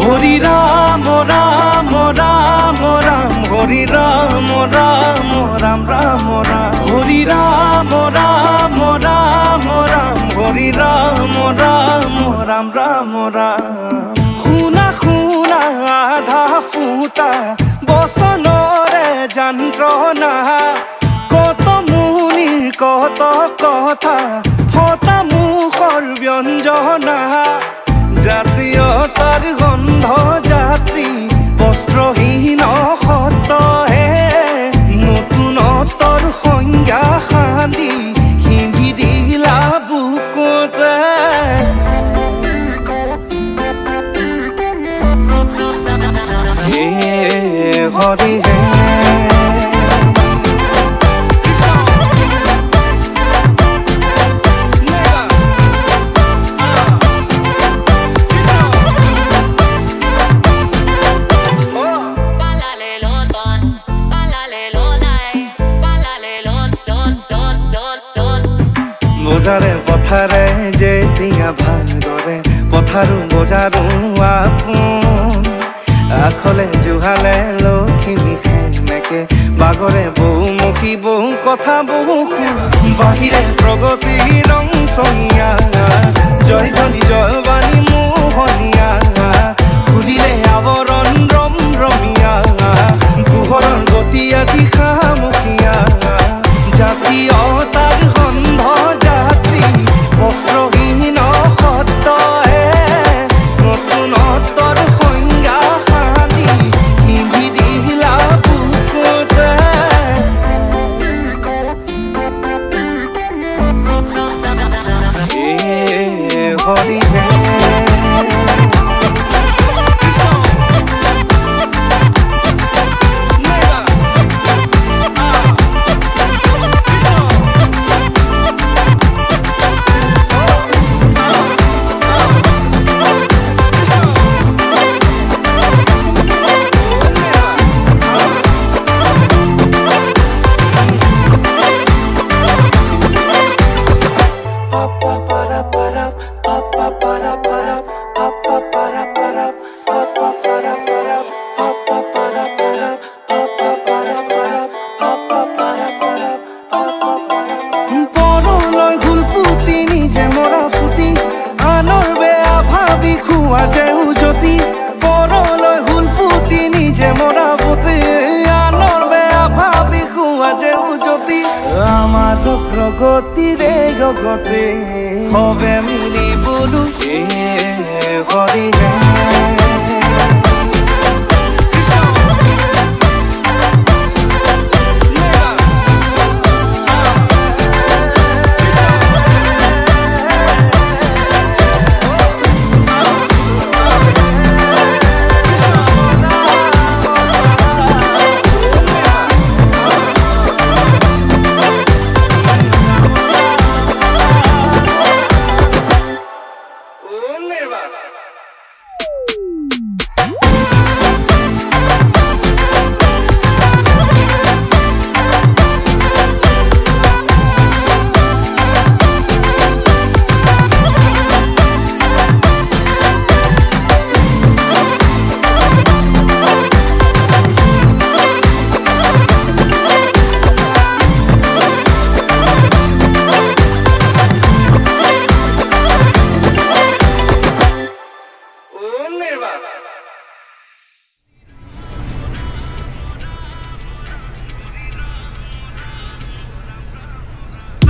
हरि राम राम राम राम हरि राम राम राम राम राम हरि राम राम राम राम हरि राम राम राम राम राम শুনা শুনা আধা ফুটা বচনৰে যন্ত্ৰণা কত মুনিৰ কত কথা ফটা মুখৰ ব্যঞ্জনা জাতীয়তাৰ গন্ধ যাত্ৰী বস্ত্ৰহীন সতহে নতুনত্বৰ সংজ্ঞা সান্দি হিন্দি দিলা বুকুতে হে হৰি হে বোজারে পথারে যেতিয়া ভাগরে পথারু বোজারু আপোন আখলে জুহালে লখিমী সেনেকে বাগরে বহুমুখী বহু কথা বহু বাহিরে প্ৰগতি ৰং চঙিয়া জয়ধ্বনি জয়বাণী মোহনীয়া খুলিলে আৱৰণ ৰম ৰমিয়া পোহৰৰ গতি আজি খামুখীয়া জাতীয়তাৰ গন্ধ যাত্ৰী বস্ত্ৰহীন সতহে নতুনত্বৰ সংজ্ঞা সান্দি হিন্দি দিলা বুকুতে হৰি হে প্ৰগতিৰে জগতে হবে মিলি বলো হৰি হে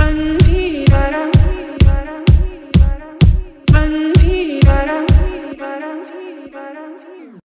Anjira